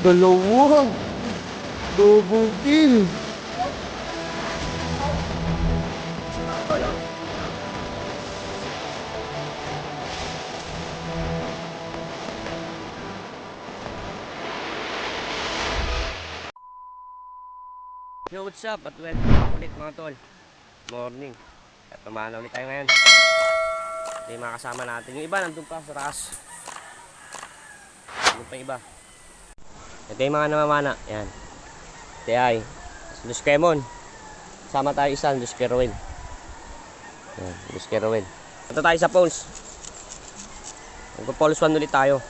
Dalawa. Double kill. Yo, what's up? At welcome ulit mga tol. Morning. At pamana ulit tayo ngayon. Ito yung mga kasama natin. Yung iba nandun pa sa taas. Nandun pa yung iba. Ito yung mga namamana. Yan. Ito ay Luz Quemon. Kasama tayo isa, Luz Querowin. Yan, Luz Querowin. Ito tayo sa poles. Magpo-poles 1 ulit tayo.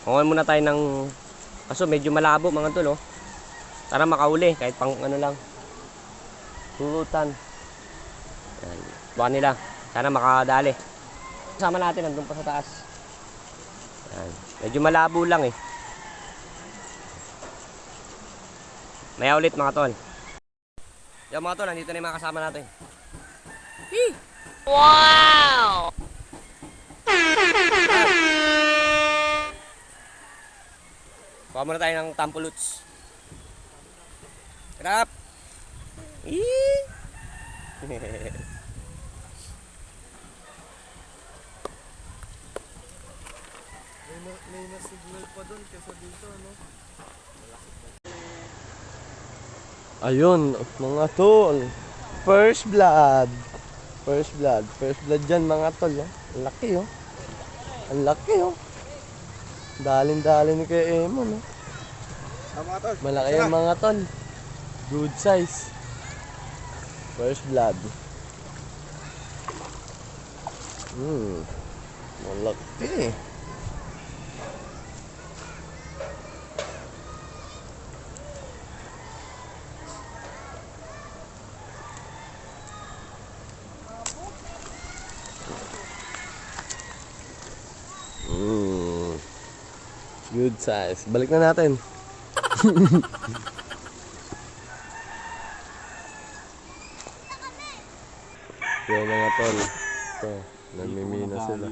Kukuha muna tayo ng... Kaso medyo malabo mga tol, oh. Para makauli kahit pang ano lang. Hurutan. Yan. Baka nila. Sana makadali. Kasama natin nandun pa sa taas. Yan. Medyo malabo lang eh. Maya ulit mga tol. Yan mga tol, nandito na yung mga kasama natin. Hee! Wow! Kuha muna tayo ng tampuluts. Crap! Eee! May na-signal pa doon kesa dito, ano? Ayun, mga tol. First blood. First blood. First blood dyan mga tol, oh. Ang laki, oh. Ang laki, oh. Dalin-dalin ni kay Emon, oh. Malaki yung mga tol. Good size. First blood. Malaki. Good size. Balik na natin. Yung mga tol. Ito, namimina sila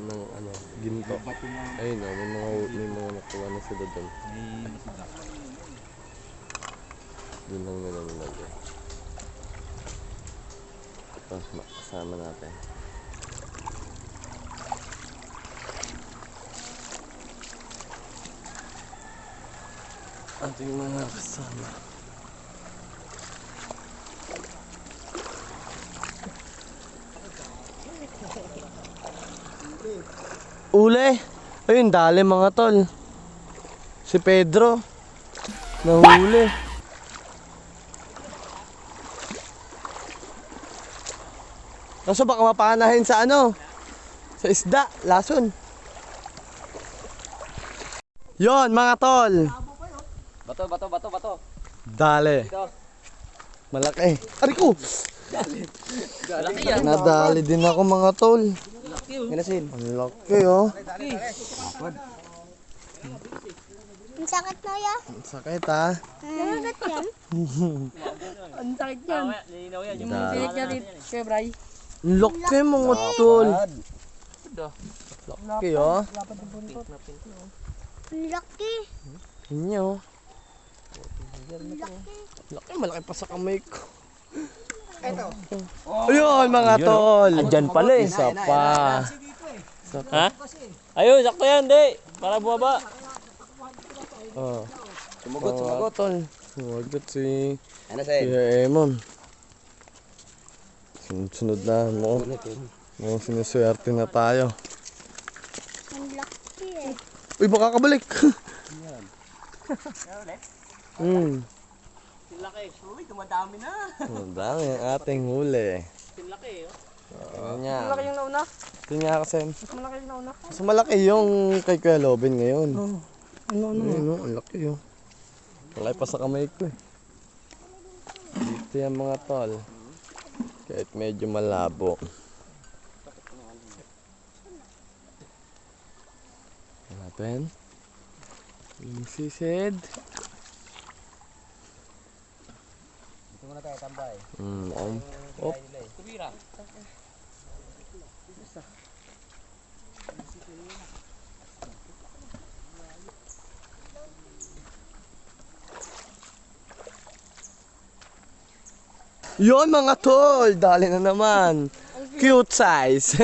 ng ano, ginto. Ayun o, may mga nakuha na sila doon. Doon lang nila nilagay. Tapos makasama natin. Ating mga kasama. Uli! Ayun, dali mga tol. Si Pedro. Nahuli. Kaso baka mapanahin sa ano? Sa isda, lason. Yon mga tol. Bato. Dali. Ito. Malaki. Ari ko! Malaki yan. Nadali din ako mga tol. Laki oh. Ganasin. Ang laki oh. Ang sakit na yan. Ang sakit ha. Nangagat yan. Ang sakit yan. Linaw yan. Yung silik niya dito, Kuya Bray. Ang laki mga tol. Laki oh. Ang laki. Inyo. Ang laki. Laki, malaki pa sa kamay ko. Ito. Ayun mga tol. Andyan pala eh. Isa pa. Ha? Ayun, sakto yan, di. Para bumaba. Oh. Sumagot. Tol. Sumagot si Ano sa'yo? Kuya Emon. Sunod na mo. Mukhang sinuswerte na tayo. Ang laki eh. Uy, baka kabalik. Laki. Uy, dumadami na. Ang dami ang ating huli. Laki Ano niya? Malaki yung nauna. Ito nga kasi. Mas malaki yung nauna. Mas malaki yung kay Kuya Loben ngayon. Ano? Ayun o, ang laki oh. Malaki pa sa kamay ko eh. Dito yan mga tol. Kahit medyo malabo. Hanapin. Yung sisid. Dito muna tayo, tambay. Op. Kubira. Yun mga tol, dali na naman. Cute size.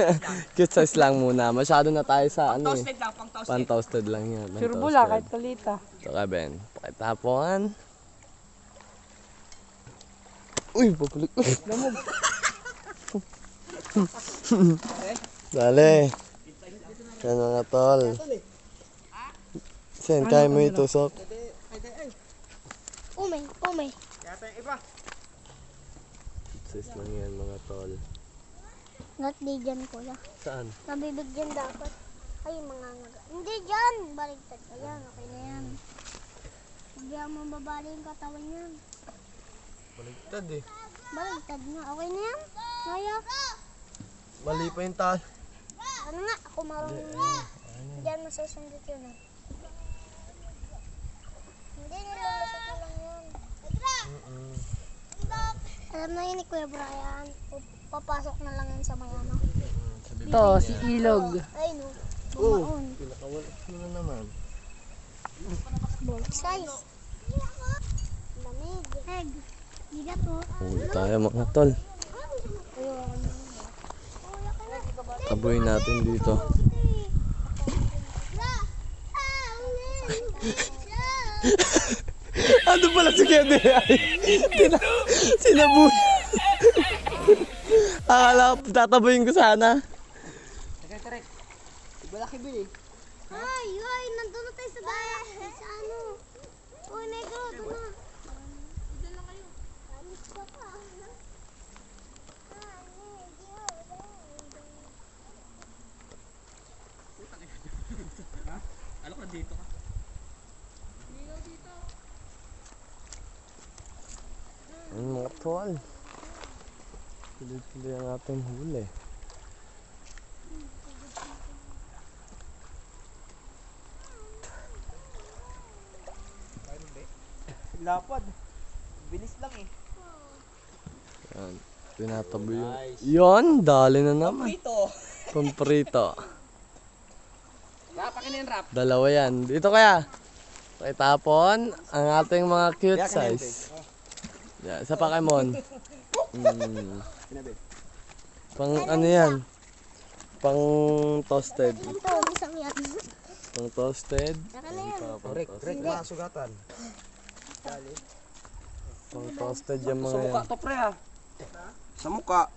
Cute size lang muna. Masyado na tayo sa ano eh. Toasted lang, pang toasted. Pan-toasted lang yan. Surbula kahit kalita. Ito ka, Ben. Pakitapon. Uy, pakulik. Lamog. Dali. Yan mga tol. Sen, kaya mo itusok. Umay, umay. Size lang yan mga tol. Not di dyan, kuya. Saan? Nabibigyan dapat. Ay, mga ngaga. Hindi dyan. Baligtad ka yan. Okay na yan. Huwag mo babali yung katawan yan. Baligtad eh. Baligtad nga. Okay na yan. Kaya. Mali pa yung tal. Ano nga? Ako marunong na. Diyan masusundot yun ah. Hindi, nilulusot mo lang yan. Alam na yun ni Kuya Brian. Papasok na lang yan sa may ano. Ito, si Ilog. Ay no. Oh, Bumaon. pinakawalas mo na naman. Ball size. Lamig. Egg. Bigat oh. Huli tayo mga tol. Tabuhin natin dito. Ano pala si Kede? Sinabuhin. Akala ko tatabuhin ko sana. Ay, ay, nandun na tayo sa bahay. Sa ano? Uy, negro, doon na. Doon lang kayo. Alis ka pa. Ano ka dito ka? Ang mga tol. Tuloy-tuloy ang ating huli. Lapad. Bilis lang eh. Yan. Tinatabi yun. Yun, dali na naman. Ito. Pamprito. Papakin na yung wrap. Dalawa yan. Dito kaya. Pakitapon ang ating mga cute size. Yan, sa Pokemon. Pang ano yan? Pang toasted. Ito, isang yan. Pang toasted. Saka na yan. Mga sugatan. Pang toasted yung mga yan. to pre ha. Sa mukha.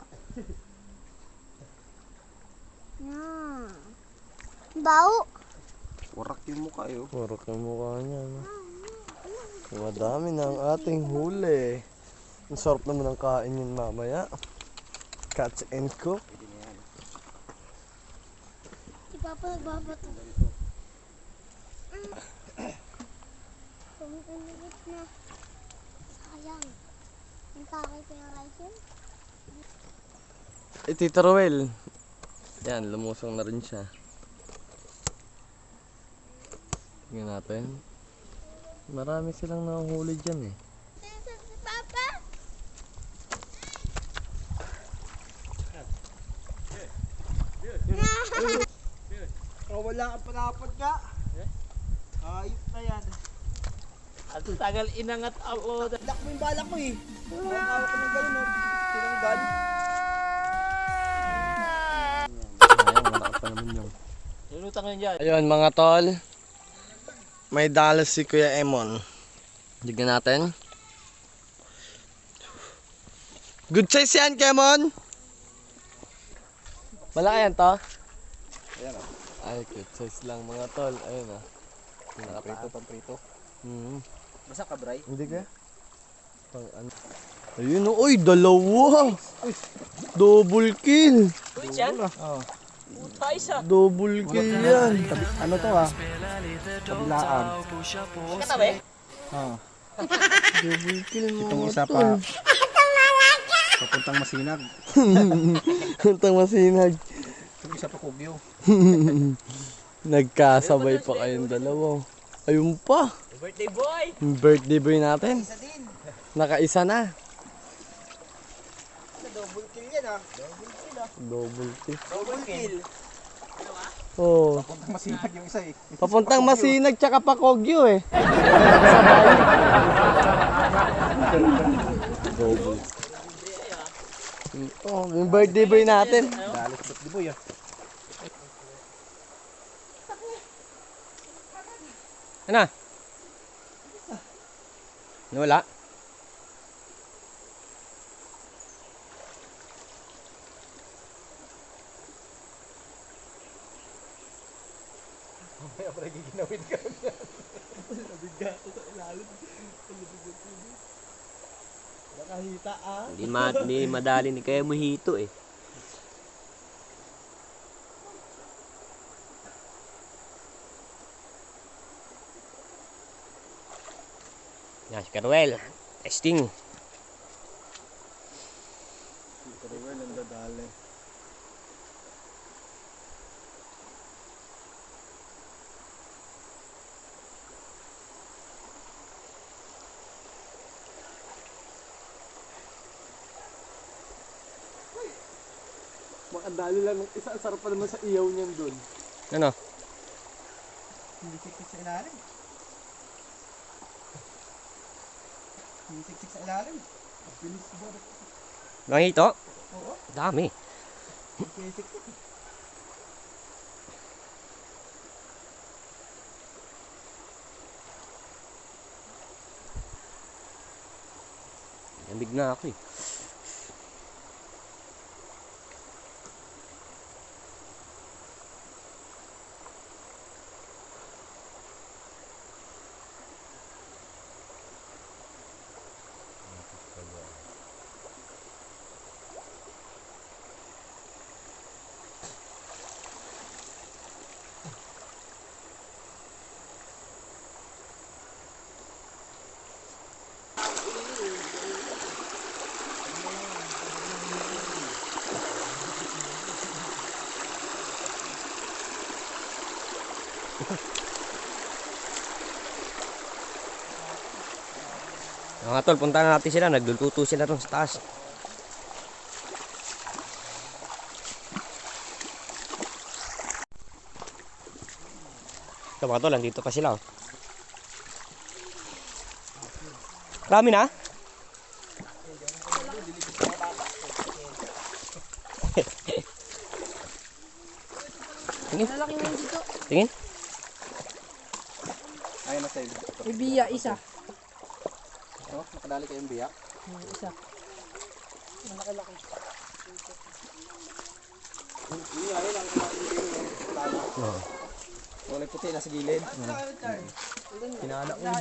Yan. Bao. Warak yung mukha yun. Puro ka mukha niya. No? Madami na ang ating huli. Ang sarap naman ang kain yun mamaya. Catch and cook. Si Papa nagbabato. Tumigit na. Sayang. Ang kakay pa yung rice yun. Eh, Tito Roel. Yan, lumusong na rin siya. Tingnan natin. Marami silang nahuhuli dyan eh. Si Papa. Wala kang panapad ka. Ayop na yan. At tagal inangat ako. Lak mo yung balak mo eh. Nakakawa ko ng gano'n. Tinanggal. Ayun, malaki pa naman yun. Lulutang yun dyan. Ayun mga tol. May dalas si Kuya Emon. Tignan natin. Good size yan, Kemon! Malaki yan to? Ayan o. Ay, good size lang mga tol. Ayun o. Pamprito. Basta ka, Bray? Hindi ka? Pang ano? Ayun o. Uy, dalawa! Double kill! Uy, dyan? Oo. Puta isa. Double kill yan! Ano to ha? Kabilaan. Katabi? Oo. Double kill mga Itong isa tol. pa. Papuntang Masinag. Puntang Masinag. Itong isa pa Kugyo. Nagkasabay pa kayong dalawa. Ayun pa. Birthday boy! Yung birthday boy natin. Isa din. Nakaisa na. Double kill yan ha. Double kill. Double kill. Oh. Papuntang Masinag yung isa eh. Papuntang Masinag tsaka pa Kogyo eh. Double. Oh, yung birthday boy natin. Dalit sa di boy ah. Ano? Wala? Kaya pala giginawin ka. Nakahita ah. Hindi madali ni kaya mo hito eh. Yan, si Caruel. Testing. Pero well, ang dadali. Makadali lang ng isa. Ang sarap pa naman sa iyaw niyan dun. Ano? Hindi siksik sa ilalim. Hindi siksik sa ilalim. Bilis ba? Mga hito? Oo. Dami. Hindi siksik. Lamig na ako eh. Mga tol, punta na natin sila. Nagluluto sila ron sa taas. Ito mga tol, andito pa sila. Oh. Marami na? Tingin. Lalaki na dito. Tingin. Ayun na sa'yo. May biya, isa. So, nakadali kayong biyak. Isa. Malaki-laki. Hindi ayun ang lalo. Oh. Kulay puti nasa gilid. Pinaanak mo.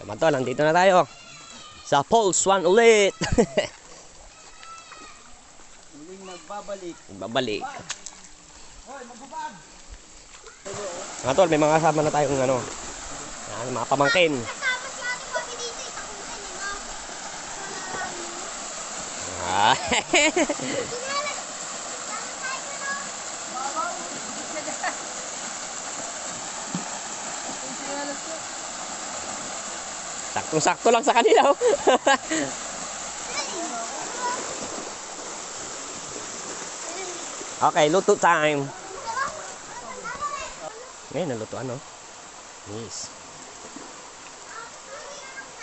Tama tol, nandito na tayo. Sa Pulse 1 ulit. Muling nagbabalik. Babalik. Mga tol, may mga kasama na tayong ano. Yan, mga pamangkin. Kasama si Ate Bobby dito, itakutan niyo, no? Ah. Saktong-sakto lang sa kanila. Oh. Okay, luto time. Ngayon, naluto ano? Yes.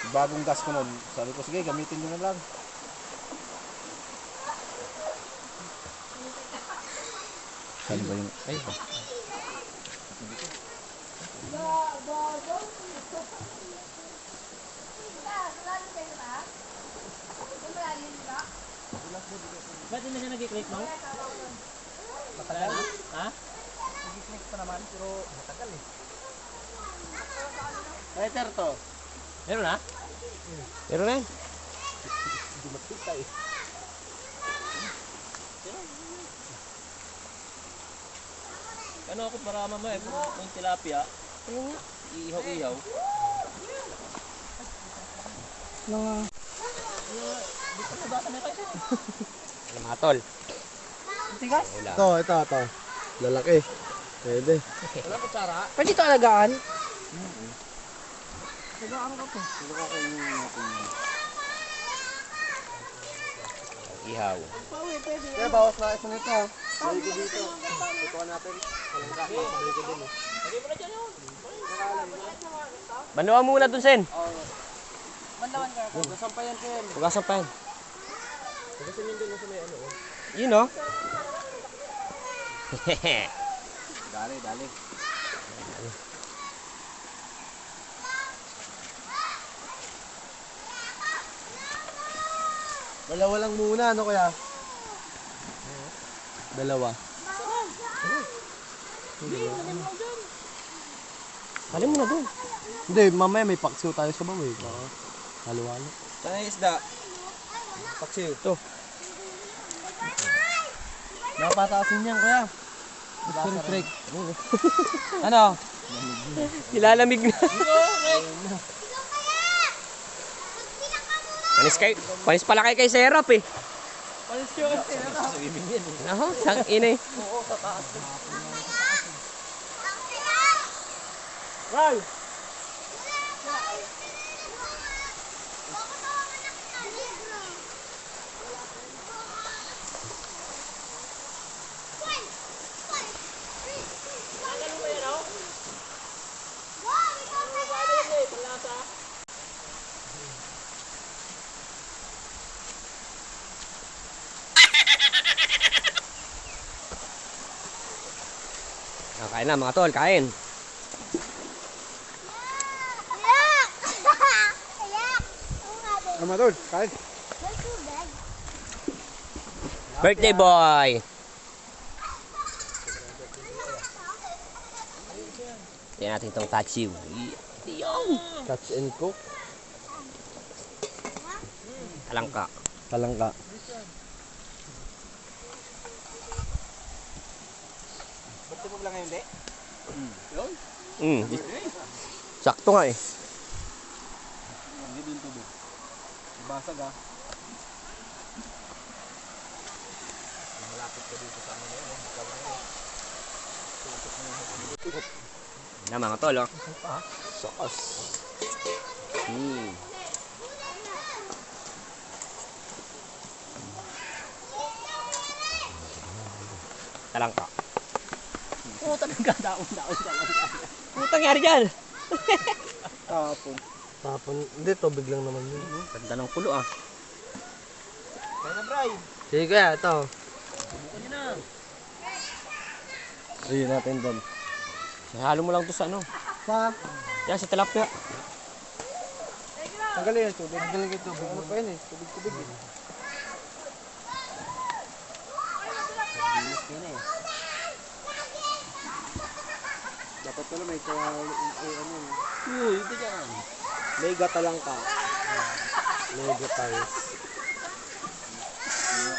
Bagong gas ko nun. Sabi ko, sige, gamitin nyo na lang. Saan ba yung... Ay, Ba't hindi na siya nag-click mo? Matagal na? Ha? nag-click pa naman, pero matagal eh. Better to. Meron na? Meron na. Hindi makita eh. Ano ako para mamaya kung tilapia, iihaw-ihaw. Mga... Mga tol. Tigas? Wala. Ito. Lalaki. Pwede. Wala kutsara. Pwede ito alagaan? Ihaw. Kaya bawas na isa nito. Balik ko dito. Tutuan natin. Palangka. Balik ko din eh. Banduan muna dun, Sen. Nasaan pa yan, Ken? Hugasan pa yan. Hugasan yun din sa may ano. Yun, oh. Dali, dali. Dalawa lang muna, ano kaya? Dalawa. Halin mo na dun. Hindi, mamaya may paksiw tayo sa bawi. Halo-halo. Saan yung isda? Paksiw. Ito. Napataasin yan, kuya. Gusto rin trick. Ano? Nilalamig na. Panis pala kay Serap eh. Ako, sang ina eh. Kain na mga tol, kain. Ama tol, kain. Birthday boy. Tingnan natin itong tatsiw. Catch and cook. Talangka. Talangka. Magtibog lang ngayon, de? Sakto nga eh. Hindi din tubig. Basag ah. Na mga tol, oh. Sauce. Talangka. Oo, talaga. Daon. Putang yari dyan. Tapon. Tapon. Hindi, tubig lang naman yun. Ganda ng pulo ah. Kaya na, Bray. Sige kaya, ito. Ano na? Sige natin doon. Halo mo lang to sa ano. Sa? Yan, sa tilapia. Tanggalin yung tubig. Tanggalin yung tubig. Ano pa yun eh? Tubig eh. Dapat pala may ano Uy, ito dyan. mega talangka. Mega ties.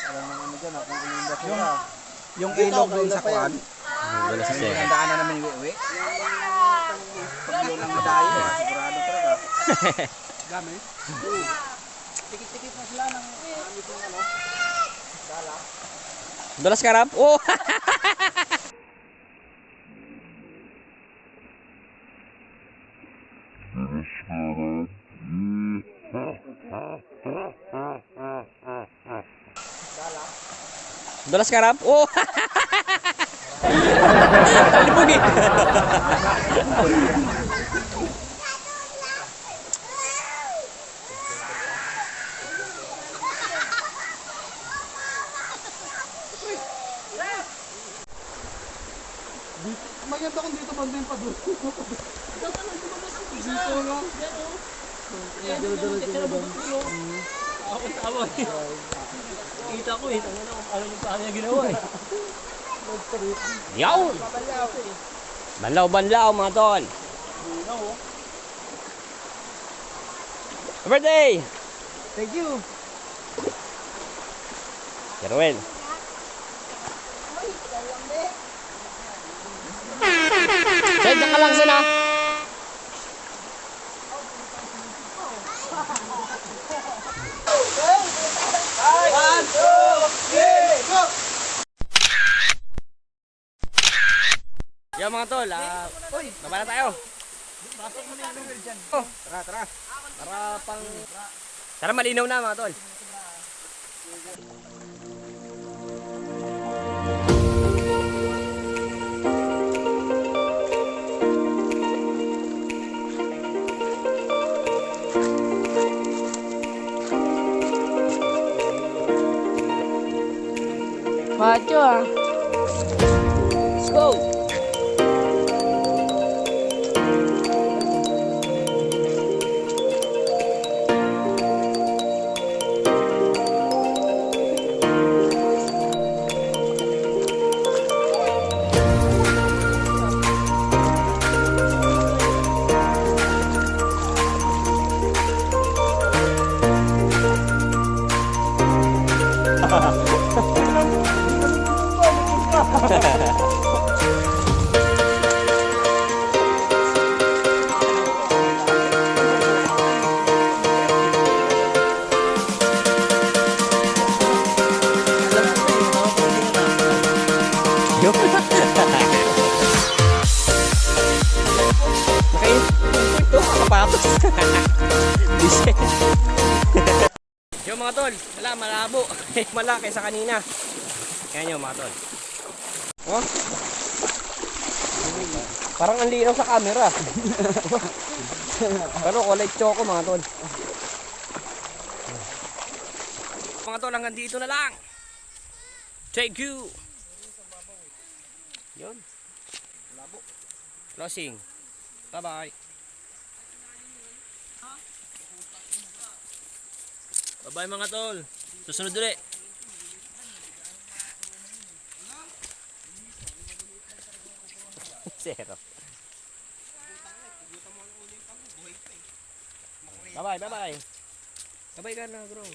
Alam mo ano dyan, kung ano yung basura. Yung ilog doon sa kwan. Wala si Sir. Handaan na naman yung iwi. Pag yun ang madayo, sigurado talaga. Gamit? Tikit-tikit na sila ng itong ano. Dala. Dulas karap. Oh! Dulas karap. Oh! Libugi. Maganda kung dito banda yung padulo. Dito lang. Ako. Kita ko eh. Ano yung paano niya ginawa eh. Yaw! Banlaw mga tol. Happy birthday! Thank you. Jerwin. Sir, dyan ka lang sana. Yo mga tol, baba na tayo. Tara. Tara malinaw na mga tol. Macho ah. Let's go. Ito, kapatos. Bisit. Yo mga tol, wala, malabo. Malaki sa kanina. Kaya nyo mga tol. Oh? Parang ang linaw sa camera. Pero kulay choco mga tol. Mga tol, hanggang dito na lang. Thank you. Yun. Closing. Bye-bye. Bye-bye mga tol. Susunod ulit. Zero. Bye-bye, bye-bye. Bye-bye ka na, bro.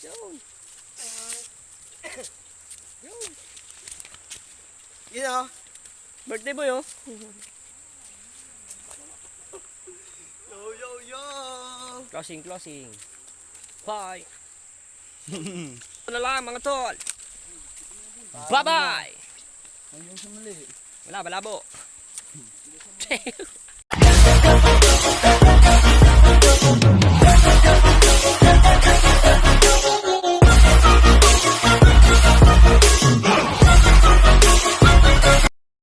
Yun. Yun. Yun oh. Birthday boy oh. Closing, closing. Bye. Ito na lang mga tol. Bye-bye. Wala, malabo.